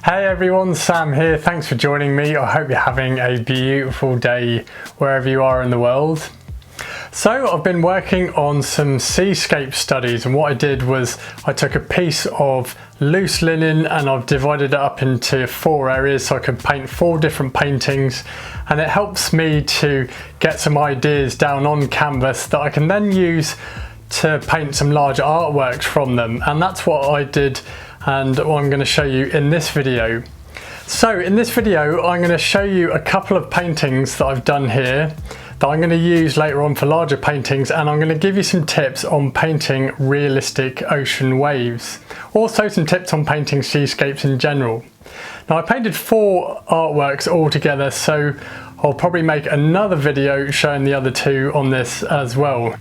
Hey everyone, Sam here. Thanks for joining me. I hope you're having a beautiful day wherever you are in the world. So I've been working on some Seascape studies, and what I did was I took a piece of loose linen and I've divided it up into 4 areas so I could paint 4 different paintings, and it helps me to get some ideas down on canvas that I can then use to paint some larger artworks from them. And that's what I did and what I'm going to show you in this video. So in this video I'm going to show you a couple of paintings that I've done here that I'm going to use later on for larger paintings, and I'm going to give you some tips on painting realistic ocean waves. Also some tips on painting seascapes in general. Now I painted 4 artworks all together, so I'll probably make another video showing the other 2 on this as well.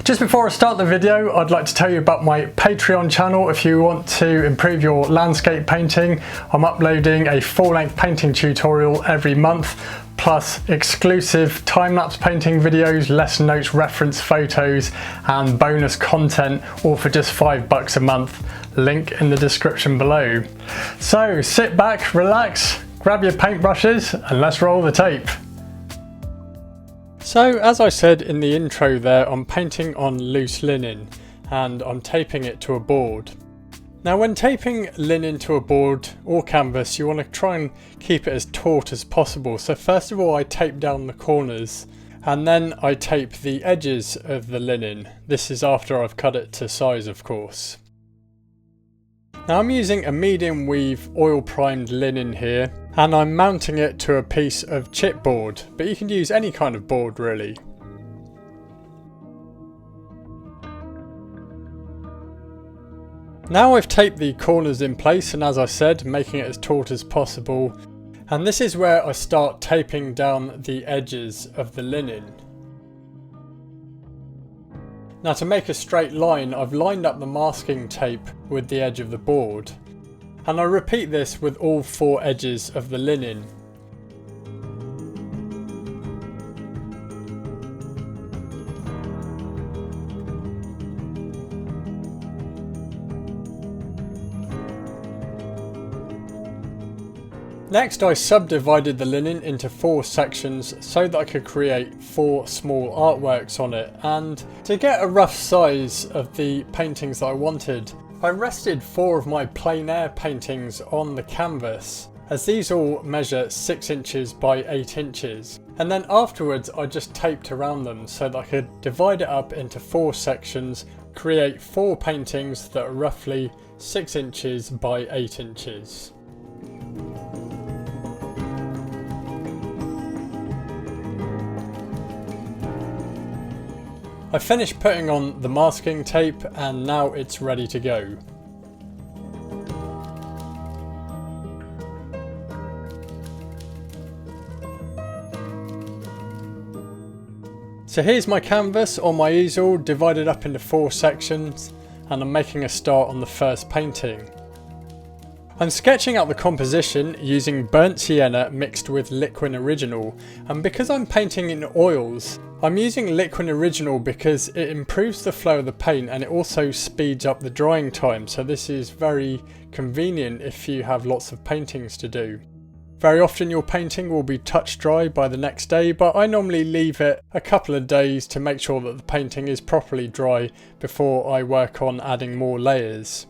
Just before I start the video, I'd like to tell you about my Patreon channel. If you want to improve your landscape painting, I'm uploading a full-length painting tutorial every month, plus exclusive time-lapse painting videos, lesson notes, reference photos, and bonus content, all for just $5 a month. Link in the description below. So sit back, relax, grab your paintbrushes, and let's roll the tape. So as I said in the intro there, I'm painting on loose linen and I'm taping it to a board. Now when taping linen to a board or canvas, you want to try and keep it as taut as possible. So first of all I tape down the corners and then I tape the edges of the linen. This is after I've cut it to size, of course. Now I'm using a medium weave oil primed linen here, and I'm mounting it to a piece of chipboard, but you can use any kind of board really. Now I've taped the corners in place, and as I said, making it as taut as possible, and this is where I start taping down the edges of the linen. Now to make a straight line, I've lined up the masking tape with the edge of the board, and I repeat this with all 4 edges of the linen. Next I subdivided the linen into 4 sections so that I could create 4 small artworks on it, and to get a rough size of the paintings that I wanted, I rested 4 of my plein air paintings on the canvas, as these all measure 6 inches by 8 inches, and then afterwards I just taped around them so that I could divide it up into 4 sections, create 4 paintings that are roughly 6 inches by 8 inches. I finished putting on the masking tape and now it's ready to go. So here's my canvas on my easel divided up into 4 sections, and I'm making a start on the first painting. I'm sketching out the composition using burnt sienna mixed with liquid original, and because I'm painting in oils, I'm using liquid original because it improves the flow of the paint and it also speeds up the drying time, so this is very convenient if you have lots of paintings to do. Very often your painting will be touch dry by the next day, but I normally leave it a couple of days to make sure that the painting is properly dry before I work on adding more layers.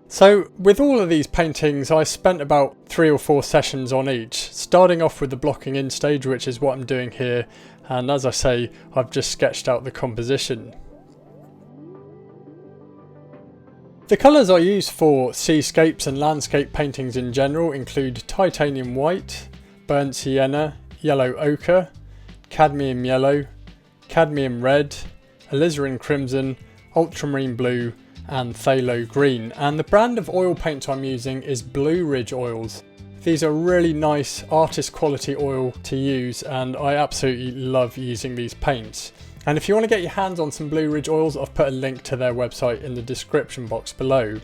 So with all of these paintings I spent about 3 or 4 sessions on each, starting off with the blocking in stage, which is what I'm doing here, and as I say, I've just sketched out the composition. The colours I use for seascapes and landscape paintings in general include titanium white, burnt sienna, yellow ochre, cadmium yellow, cadmium red, alizarin crimson, ultramarine blue, and phthalo green, and the brand of oil paint I'm using is Blue Ridge oils. These are really nice artist quality oil to use, and I absolutely love using these paints. And if you want to get your hands on some Blue Ridge oils, I've put a link to their website in the description box below.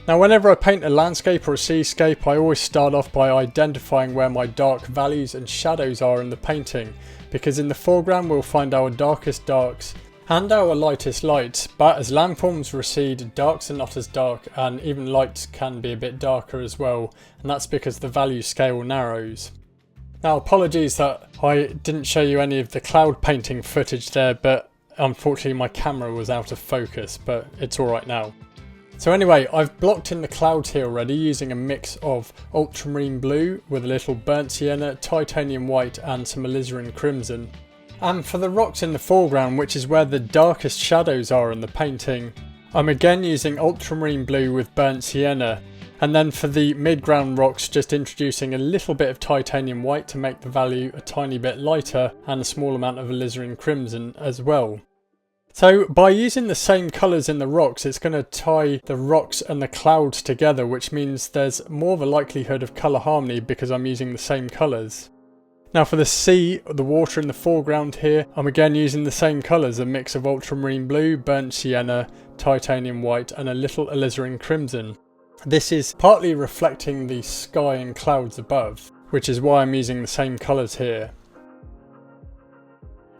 Now whenever I paint a landscape or a seascape, I always start off by identifying where my dark valleys and shadows are in the painting, because in the foreground we'll find our darkest darks, and our lightest light, but as landforms recede, darks are not as dark, and even lights can be a bit darker as well, and that's because the value scale narrows. Now apologies that I didn't show you any of the cloud painting footage there, but unfortunately my camera was out of focus, but it's alright now. So anyway, I've blocked in the clouds here already using a mix of ultramarine blue with a little burnt sienna, titanium white and some alizarin crimson. And for the rocks in the foreground, which is where the darkest shadows are in the painting, I'm again using ultramarine blue with burnt sienna. And then for the mid-ground rocks, just introducing a little bit of titanium white to make the value a tiny bit lighter, and a small amount of alizarin crimson as well. So by using the same colours in the rocks, it's going to tie the rocks and the clouds together, which means there's more of a likelihood of colour harmony because I'm using the same colours. Now for the sea, the water in the foreground here, I'm again using the same colours, a mix of ultramarine blue, burnt sienna, titanium white and a little alizarin crimson. This is partly reflecting the sky and clouds above, which is why I'm using the same colours here.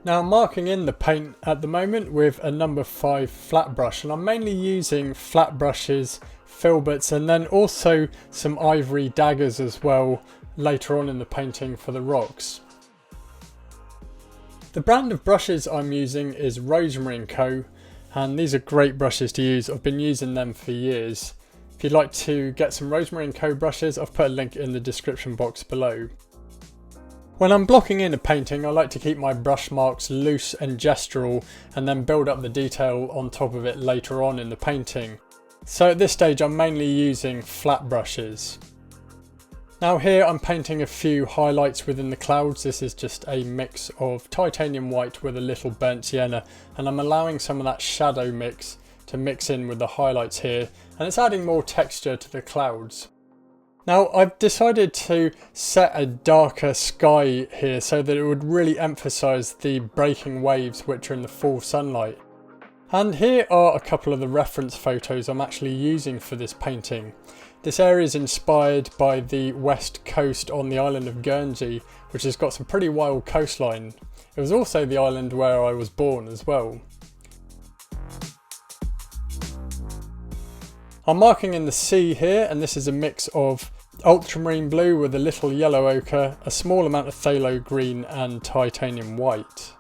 Now I'm marking in the paint at the moment with a number 5 flat brush, and I'm mainly using flat brushes, filberts and then also some ivory daggers as well later on in the painting for the rocks. The brand of brushes I'm using is Rosemary & Co, and these are great brushes to use. I've been using them for years. If you'd like to get some Rosemary & Co brushes, I've put a link in the description box below. When I'm blocking in a painting, I like to keep my brush marks loose and gestural and then build up the detail on top of it later on in the painting. So at this stage I'm mainly using flat brushes. Now here I'm painting a few highlights within the clouds. This is just a mix of titanium white with a little burnt sienna, and I'm allowing some of that shadow mix to mix in with the highlights here, and it's adding more texture to the clouds. Now I've decided to set a darker sky here so that it would really emphasise the breaking waves which are in the full sunlight. And here are a couple of the reference photos I'm actually using for this painting. This area is inspired by the west coast on the island of Guernsey, which has got some pretty wild coastline. It was also the island where I was born as well. I'm marking in the sea here, and this is a mix of ultramarine blue with a little yellow ochre, a small amount of phthalo green and titanium white.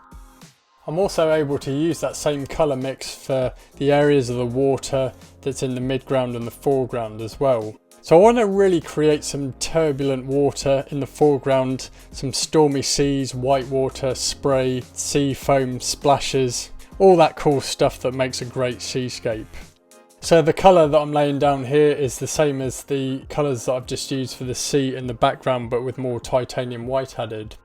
I'm also able to use that same colour mix for the areas of the water that's in the midground and the foreground as well. So I want to really create some turbulent water in the foreground, some stormy seas, white water, spray, sea foam, splashes, all that cool stuff that makes a great seascape. So the colour that I'm laying down here is the same as the colours that I've just used for the sea in the background, but with more titanium white added.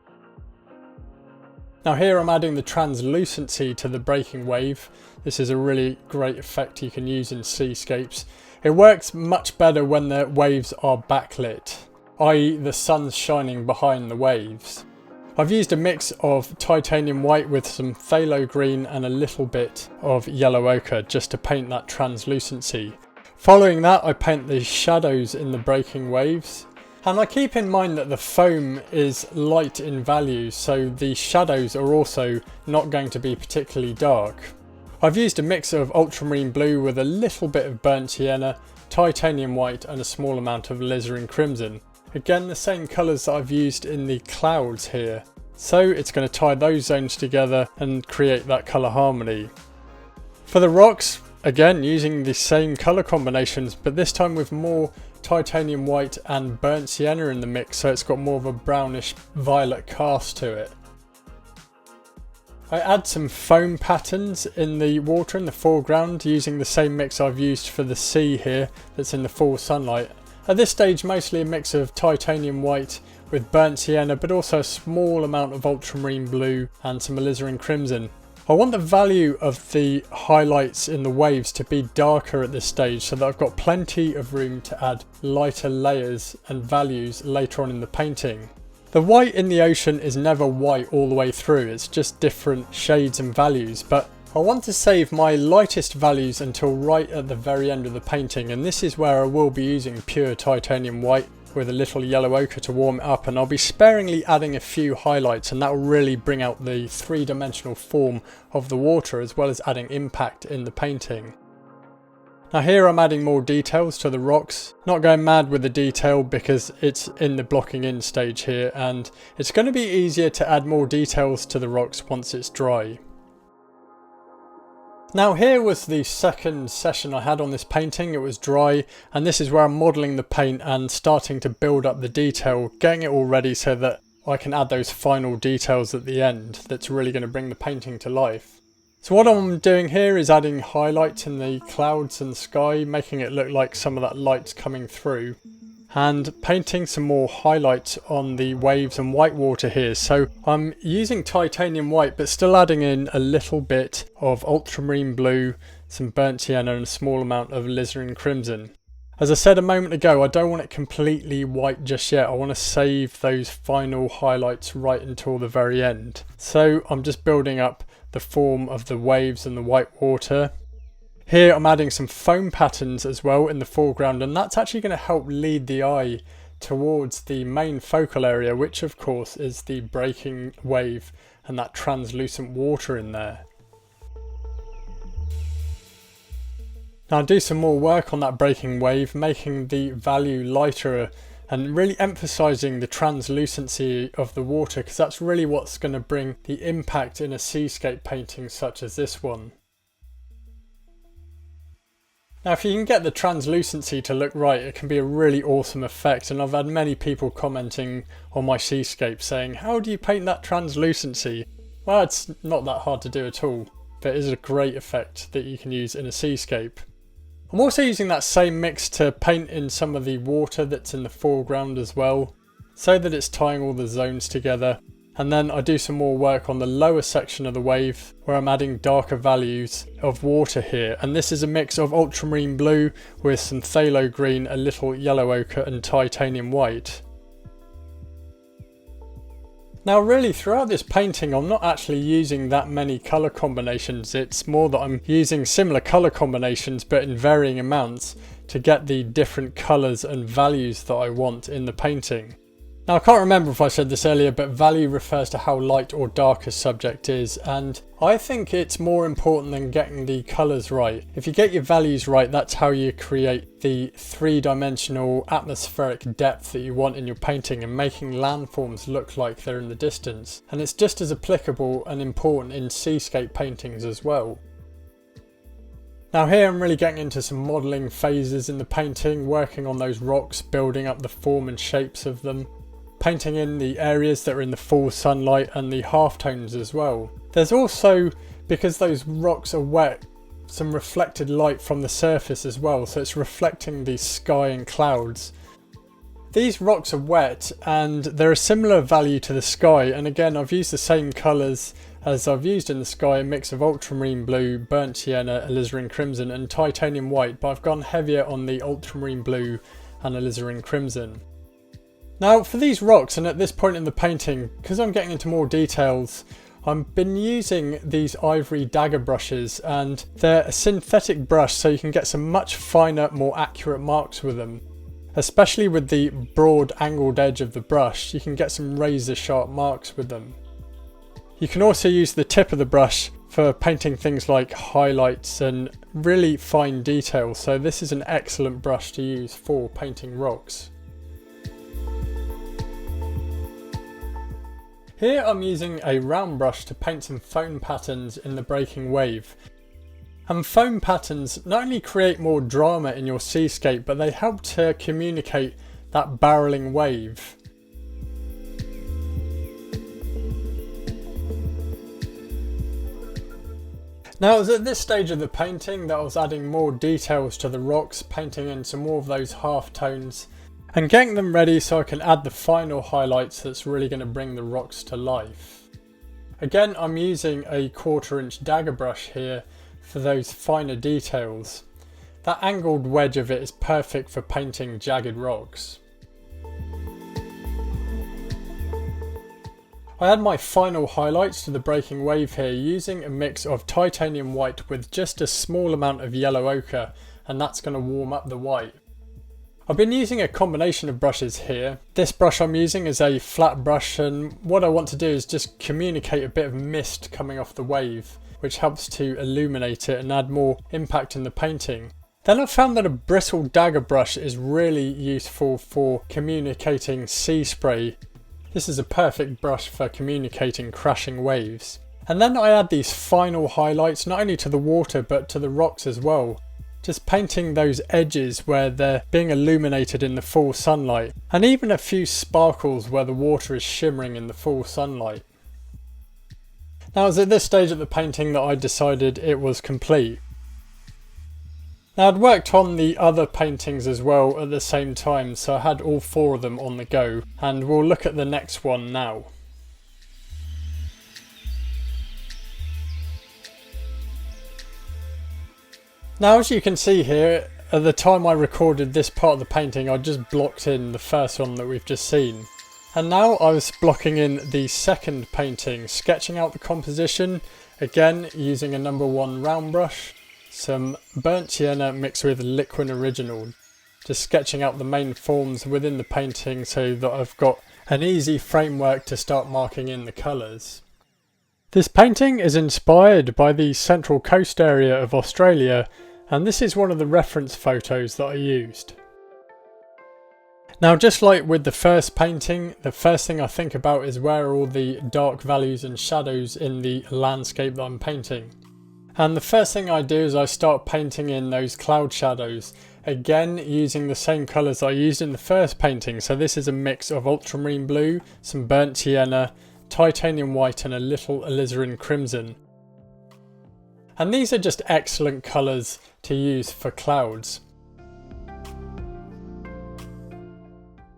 Now here I'm adding the translucency to the breaking wave. This is a really great effect you can use in seascapes. It works much better when the waves are backlit, i.e. the sun's shining behind the waves. I've used a mix of titanium white with some phthalo green and a little bit of yellow ochre just to paint that translucency. Following that, I paint the shadows in the breaking waves. And I keep in mind that the foam is light in value, so the shadows are also not going to be particularly dark. I've used a mix of ultramarine blue with a little bit of burnt sienna, titanium white and a small amount of alizarin crimson. Again, the same colours that I've used in the clouds here. So it's going to tie those zones together and create that colour harmony. For the rocks, again using the same colour combinations, but this time with more titanium white and burnt sienna in the mix, so it's got more of a brownish violet cast to it. I add some foam patterns in the water in the foreground using the same mix I've used for the sea here that's in the full sunlight. At this stage mostly a mix of titanium white with burnt sienna, but also a small amount of ultramarine blue and some alizarin crimson. I want the value of the highlights in the waves to be darker at this stage so that I've got plenty of room to add lighter layers and values later on in the painting. The white in the ocean is never white all the way through, it's just different shades and values, but I want to save my lightest values until right at the very end of the painting, and this is where I will be using pure titanium white. with a little yellow ochre to warm it up, and I'll be sparingly adding a few highlights, and that will really bring out the three-dimensional form of the water as well as adding impact in the painting. Now here I'm adding more details to the rocks, not going mad with the detail because it's in the blocking in stage here, and it's going to be easier to add more details to the rocks once it's dry. Now here was the second session I had on this painting. It was dry, and this is where I'm modelling the paint and starting to build up the detail, getting it all ready so that I can add those final details at the end that's really going to bring the painting to life. So what I'm doing here is adding highlights in the clouds and sky, making it look like some of that light's coming through, and painting some more highlights on the waves and white water here. So I'm using titanium white but still adding in a little bit of ultramarine blue, some burnt sienna and a small amount of alizarin crimson. As I said a moment ago, I don't want it completely white just yet. I want to save those final highlights right until the very end. So I'm just building up the form of the waves and the white water. Here I'm adding some foam patterns as well in the foreground, and that's actually going to help lead the eye towards the main focal area, which of course is the breaking wave and that translucent water in there. Now I'll do some more work on that breaking wave, making the value lighter and really emphasising the translucency of the water, because that's really what's going to bring the impact in a seascape painting such as this one. Now if you can get the translucency to look right, it can be a really awesome effect, and I've had many people commenting on my seascape saying, how do you paint that translucency? Well, it's not that hard to do at all, but it is a great effect that you can use in a seascape. I'm also using that same mix to paint in some of the water that's in the foreground as well, so that it's tying all the zones together. And then I do some more work on the lower section of the wave where I'm adding darker values of water here. And this is a mix of ultramarine blue with some phthalo green, a little yellow ochre and titanium white. Now really throughout this painting I'm not actually using that many colour combinations. It's more that I'm using similar colour combinations but in varying amounts to get the different colours and values that I want in the painting. Now I can't remember if I said this earlier, but value refers to how light or dark a subject is, and I think it's more important than getting the colours right. If you get your values right, that's how you create the three-dimensional atmospheric depth that you want in your painting and making landforms look like they're in the distance. And it's just as applicable and important in seascape paintings as well. Now here I'm really getting into some modelling phases in the painting, working on those rocks, building up the form and shapes of them. Painting in the areas that are in the full sunlight and the halftones as well. There's also, because those rocks are wet, some reflected light from the surface as well, so it's reflecting the sky and clouds. These rocks are wet and they're a similar value to the sky, and again I've used the same colours as I've used in the sky, a mix of ultramarine blue, burnt sienna, alizarin crimson and titanium white, but I've gone heavier on the ultramarine blue and alizarin crimson. Now for these rocks, and at this point in the painting, because I'm getting into more details, I've been using these ivory dagger brushes, and they're a synthetic brush so you can get some much finer, more accurate marks with them. Especially with the broad angled edge of the brush, you can get some razor sharp marks with them. You can also use the tip of the brush for painting things like highlights and really fine detail, so this is an excellent brush to use for painting rocks. Here I'm using a round brush to paint some foam patterns in the breaking wave. And foam patterns not only create more drama in your seascape, but they help to communicate that barreling wave. Now it was at this stage of the painting that I was adding more details to the rocks, painting in some more of those half tones and getting them ready so I can add the final highlights that's really going to bring the rocks to life. Again, I'm using a 1/4 inch dagger brush here for those finer details. That angled wedge of it is perfect for painting jagged rocks. I add my final highlights to the breaking wave here using a mix of titanium white with just a small amount of yellow ochre, and that's going to warm up the white. I've been using a combination of brushes here. This brush I'm using is a flat brush, and what I want to do is just communicate a bit of mist coming off the wave, which helps to illuminate it and add more impact in the painting. Then I've found that a bristle dagger brush is really useful for communicating sea spray. This is a perfect brush for communicating crashing waves. And then I add these final highlights not only to the water but to the rocks as well. Just painting those edges where they're being illuminated in the full sunlight, and even a few sparkles where the water is shimmering in the full sunlight. Now it was at this stage of the painting that I decided it was complete. Now I'd worked on the other paintings as well at the same time, so I had all 4 of them on the go, and we'll look at the next one now. Now as you can see here, at the time I recorded this part of the painting I just blocked in the first one that we've just seen. And now I was blocking in the second painting, sketching out the composition, again using a number 1 round brush, some burnt sienna mixed with liquid original, just sketching out the main forms within the painting so that I've got an easy framework to start marking in the colours. This painting is inspired by the Central Coast area of Australia, and this is one of the reference photos that I used. Now just like with the first painting, the first thing I think about is where are all the dark values and shadows in the landscape that I'm painting. And the first thing I do is I start painting in those cloud shadows, again using the same colours I used in the first painting. So this is a mix of ultramarine blue, some burnt sienna, titanium white and a little alizarin crimson. And these are just excellent colours to use for clouds.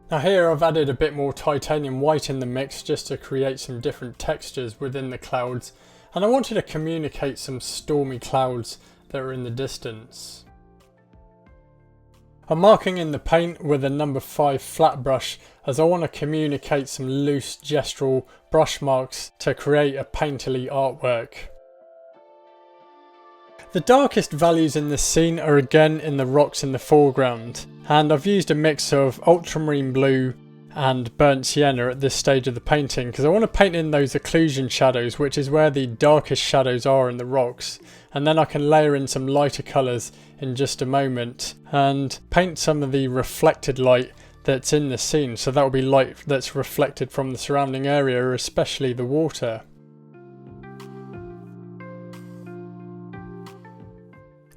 Now here I've added a bit more titanium white in the mix just to create some different textures within the clouds, and I wanted to communicate some stormy clouds that are in the distance. I'm marking in the paint with a number 5 flat brush as I want to communicate some loose gestural brush marks to create a painterly artwork. The darkest values in this scene are again in the rocks in the foreground, and I've used a mix of ultramarine blue and burnt sienna at this stage of the painting because I want to paint in those occlusion shadows, which is where the darkest shadows are in the rocks, and then I can layer in some lighter colours in just a moment and paint some of the reflected light that's in the scene, so that will be light that's reflected from the surrounding area, especially the water.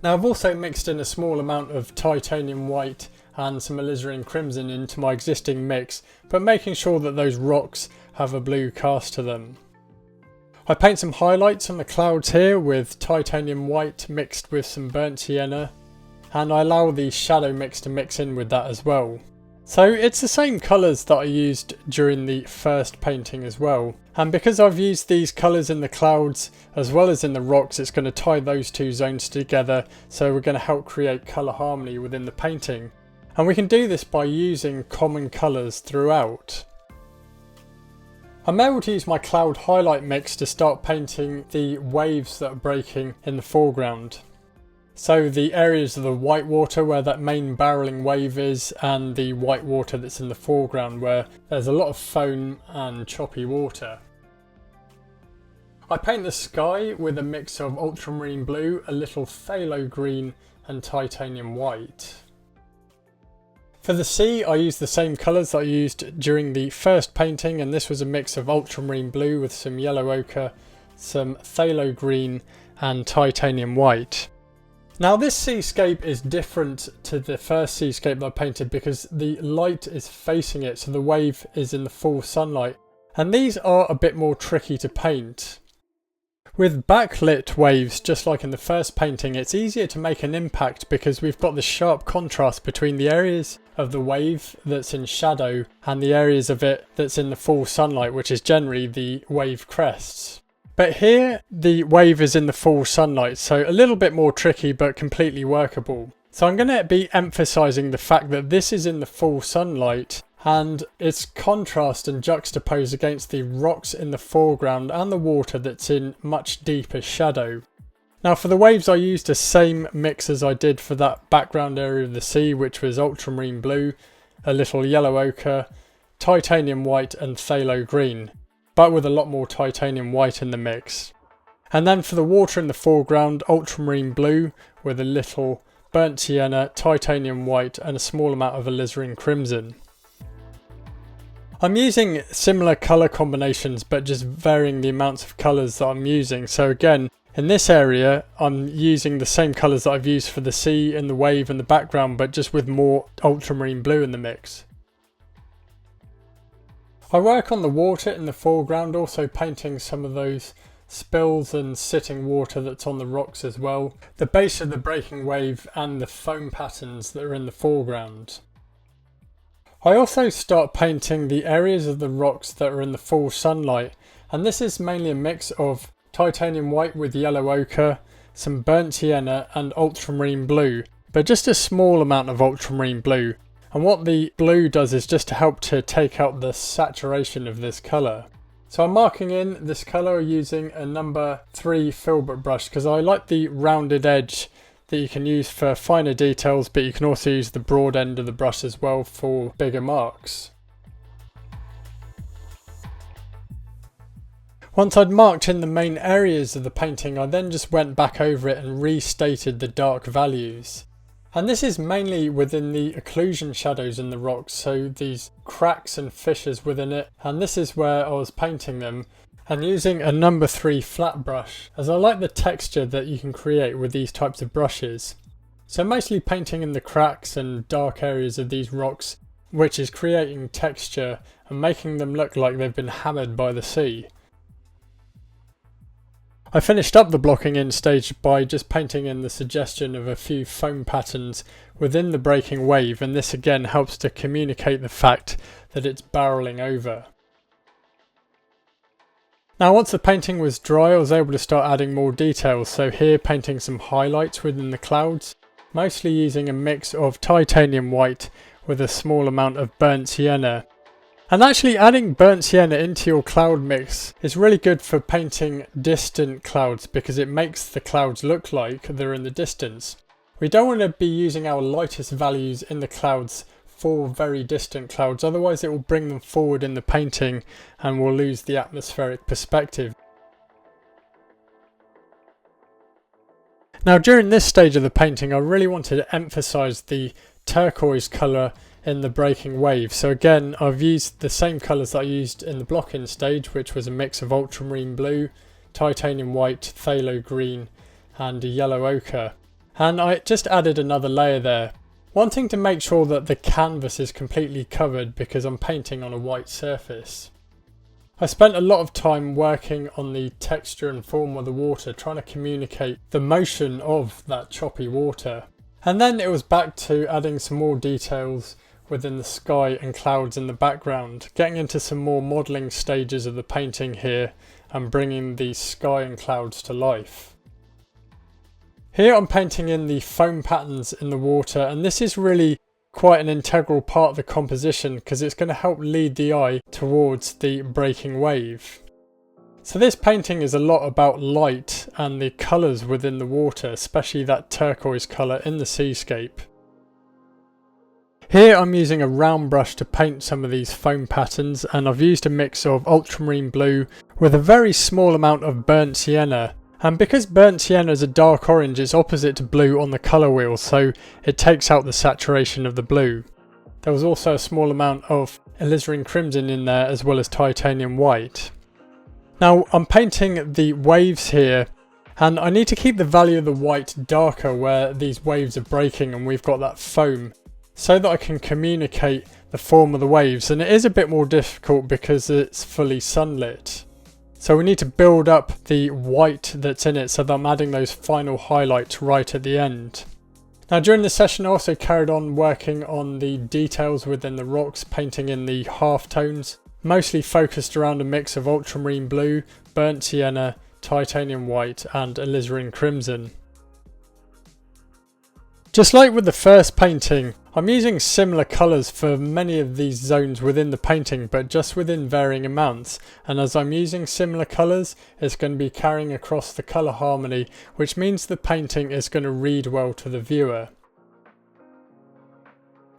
Now I've also mixed in a small amount of titanium white and some alizarin crimson into my existing mix, but making sure that those rocks have a blue cast to them. I paint some highlights on the clouds here with titanium white mixed with some burnt sienna, and I allow the shadow mix to mix in with that as well. So it's the same colours that I used during the first painting as well, and because I've used these colours in the clouds as well as in the rocks, it's going to tie those two zones together, so we're going to help create colour harmony within the painting. And we can do this by using common colours throughout. I'm able to use my cloud highlight mix to start painting the waves that are breaking in the foreground. So the areas of the white water where that main barreling wave is, and the white water that's in the foreground where there's a lot of foam and choppy water. I paint the sky with a mix of ultramarine blue, a little phthalo green and titanium white. For the sea I used the same colours that I used during the first painting, and this was a mix of ultramarine blue with some yellow ochre, some phthalo green and titanium white. Now this seascape is different to the first seascape that I painted because the light is facing it, so the wave is in the full sunlight, and these are a bit more tricky to paint. With backlit waves, just like in the first painting, it's easier to make an impact because we've got the sharp contrast between the areas of the wave that's in shadow and the areas of it that's in the full sunlight, which is generally the wave crests. But here the wave is in the full sunlight, so a little bit more tricky but completely workable. So I'm going to be emphasising the fact that this is in the full sunlight and its contrast and juxtaposed against the rocks in the foreground and the water that's in much deeper shadow. Now for the waves I used the same mix as I did for that background area of the sea, which was ultramarine blue, a little yellow ochre, titanium white and phthalo green, but with a lot more titanium white in the mix. And then for the water in the foreground, ultramarine blue with a little burnt sienna, titanium white and a small amount of alizarin crimson. I'm using similar colour combinations but just varying the amounts of colours that I'm using. So again, in this area I'm using the same colours that I've used for the sea and the wave and the background, but just with more ultramarine blue in the mix. I work on the water in the foreground, also painting some of those spills and sitting water that's on the rocks as well, the base of the breaking wave and the foam patterns that are in the foreground. I also start painting the areas of the rocks that are in the full sunlight, and this is mainly a mix of titanium white with yellow ochre, some burnt sienna and ultramarine blue, but just a small amount of ultramarine blue. And what the blue does is just to help to take out the saturation of this colour. So I'm marking in this colour using a number 3 filbert brush because I like the rounded edge that you can use for finer details, but you can also use the broad end of the brush as well for bigger marks. Once I'd marked in the main areas of the painting, I then just went back over it and restated the dark values. And this is mainly within the occlusion shadows in the rocks, so these cracks and fissures within it, and this is where I was painting them, and using a number 3 flat brush, as I like the texture that you can create with these types of brushes. So mostly painting in the cracks and dark areas of these rocks, which is creating texture and making them look like they've been hammered by the sea. I finished up the blocking in stage by just painting in the suggestion of a few foam patterns within the breaking wave, and this again helps to communicate the fact that it's barreling over. Now once the painting was dry, I was able to start adding more details, so here painting some highlights within the clouds, mostly using a mix of titanium white with a small amount of burnt sienna. And actually adding burnt sienna into your cloud mix is really good for painting distant clouds because it makes the clouds look like they're in the distance. We don't want to be using our lightest values in the clouds for very distant clouds, otherwise it will bring them forward in the painting and we'll lose the atmospheric perspective. Now during this stage of the painting I really wanted to emphasize the turquoise colour in the breaking wave, so again I've used the same colours that I used in the block-in stage, which was a mix of ultramarine blue, titanium white, phthalo green and a yellow ochre, and I just added another layer there, wanting to make sure that the canvas is completely covered because I'm painting on a white surface. I spent a lot of time working on the texture and form of the water, trying to communicate the motion of that choppy water. And then it was back to adding some more details within the sky and clouds in the background, getting into some more modelling stages of the painting here and bringing the sky and clouds to life. Here I'm painting in the foam patterns in the water, and this is really quite an integral part of the composition because it's going to help lead the eye towards the breaking wave. So this painting is a lot about light and the colours within the water, especially that turquoise colour in the seascape. Here I'm using a round brush to paint some of these foam patterns, and I've used a mix of ultramarine blue with a very small amount of burnt sienna. And because burnt sienna is a dark orange, it's opposite to blue on the colour wheel, so it takes out the saturation of the blue. There was also a small amount of alizarin crimson in there as well as titanium white. Now I'm painting the waves here, and I need to keep the value of the white darker where these waves are breaking and we've got that foam, so that I can communicate the form of the waves, and it is a bit more difficult because it's fully sunlit. So we need to build up the white that's in it so that I'm adding those final highlights right at the end. Now during the session I also carried on working on the details within the rocks, painting in the half tones, mostly focused around a mix of ultramarine blue, burnt sienna, titanium white and alizarin crimson. Just like with the first painting, I'm using similar colours for many of these zones within the painting, but just within varying amounts. And as I'm using similar colours, it's going to be carrying across the colour harmony, which means the painting is going to read well to the viewer.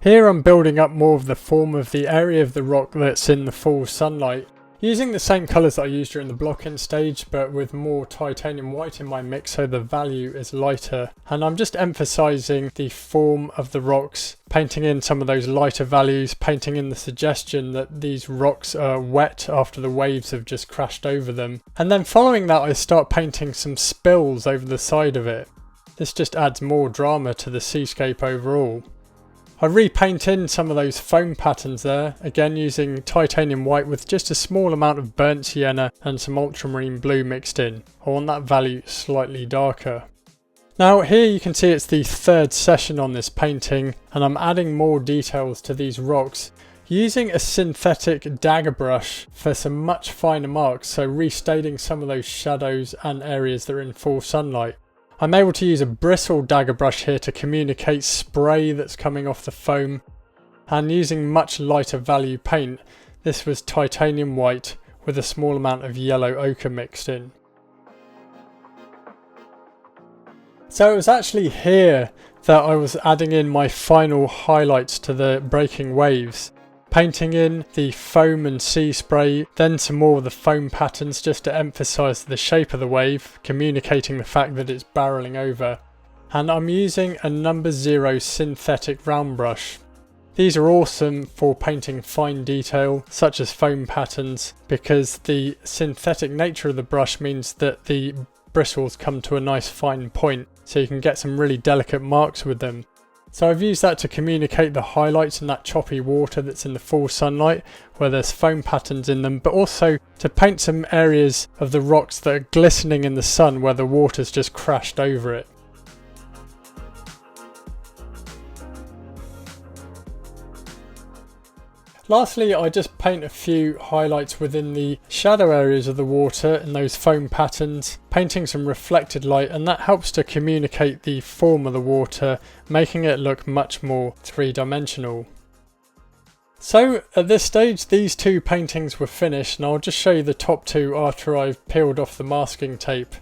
Here I'm building up more of the form of the area of the rock that's in the full sunlight, using the same colours that I used during the block-in stage, but with more titanium white in my mix so the value is lighter. And I'm just emphasising the form of the rocks, painting in some of those lighter values, painting in the suggestion that these rocks are wet after the waves have just crashed over them. And then following that I start painting some spills over the side of it. This just adds more drama to the seascape overall. I repaint in some of those foam patterns there, again using titanium white with just a small amount of burnt sienna and some ultramarine blue mixed in. I want that value slightly darker. Now here you can see it's the third session on this painting, and I'm adding more details to these rocks using a synthetic dagger brush for some much finer marks, so restating some of those shadows and areas that are in full sunlight. I'm able to use a bristle dagger brush here to communicate spray that's coming off the foam, and using much lighter value paint, this was titanium white with a small amount of yellow ochre mixed in. So it was actually here that I was adding in my final highlights to the breaking waves. Painting in the foam and sea spray, then some more of the foam patterns just to emphasise the shape of the wave, communicating the fact that it's barrelling over. And I'm using a number 0 synthetic round brush. These are awesome for painting fine detail, such as foam patterns, because the synthetic nature of the brush means that the bristles come to a nice fine point, so you can get some really delicate marks with them. So I've used that to communicate the highlights in that choppy water that's in the full sunlight where there's foam patterns in them, but also to paint some areas of the rocks that are glistening in the sun where the water's just crashed over it. Lastly, I just paint a few highlights within the shadow areas of the water in those foam patterns, painting some reflected light, and that helps to communicate the form of the water, making it look much more three-dimensional. So at this stage these two paintings were finished, and I'll just show you the top two after I've peeled off the masking tape.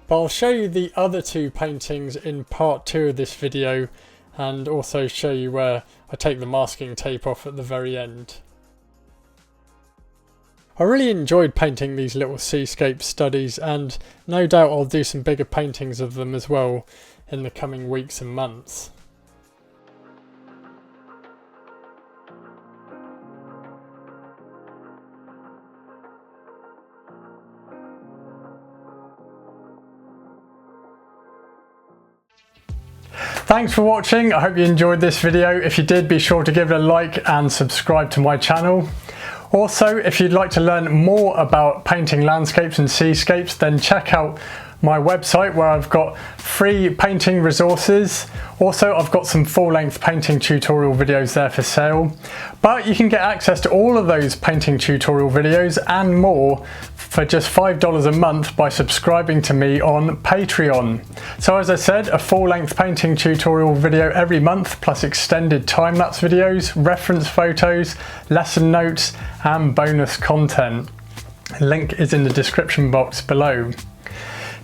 But I'll show you the other two paintings in part 2 of this video, and also show you where I take the masking tape off at the very end. I really enjoyed painting these little seascape studies, and no doubt I'll do some bigger paintings of them as well in the coming weeks and months. Thanks for watching. I hope you enjoyed this video. If you did, be sure to give it a like and subscribe to my channel. Also, if you'd like to learn more about painting landscapes and seascapes, then check out my website where I've got free painting resources. Also, I've got some full-length painting tutorial videos there for sale. But you can get access to all of those painting tutorial videos and more for just $5 a month by subscribing to me on Patreon. So as I said, a full-length painting tutorial video every month, plus extended time-lapse videos, reference photos, lesson notes, and bonus content. The link is in the description box below.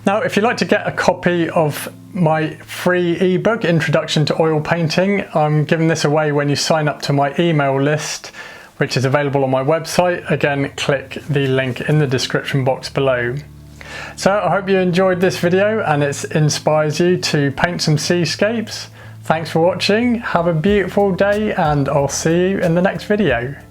Now, if you'd like to get a copy of my free ebook, Introduction to Oil Painting, I'm giving this away when you sign up to my email list, which is available on my website. Again, click the link in the description box below. So I hope you enjoyed this video and it inspires you to paint some seascapes. Thanks for watching, have a beautiful day, and I'll see you in the next video.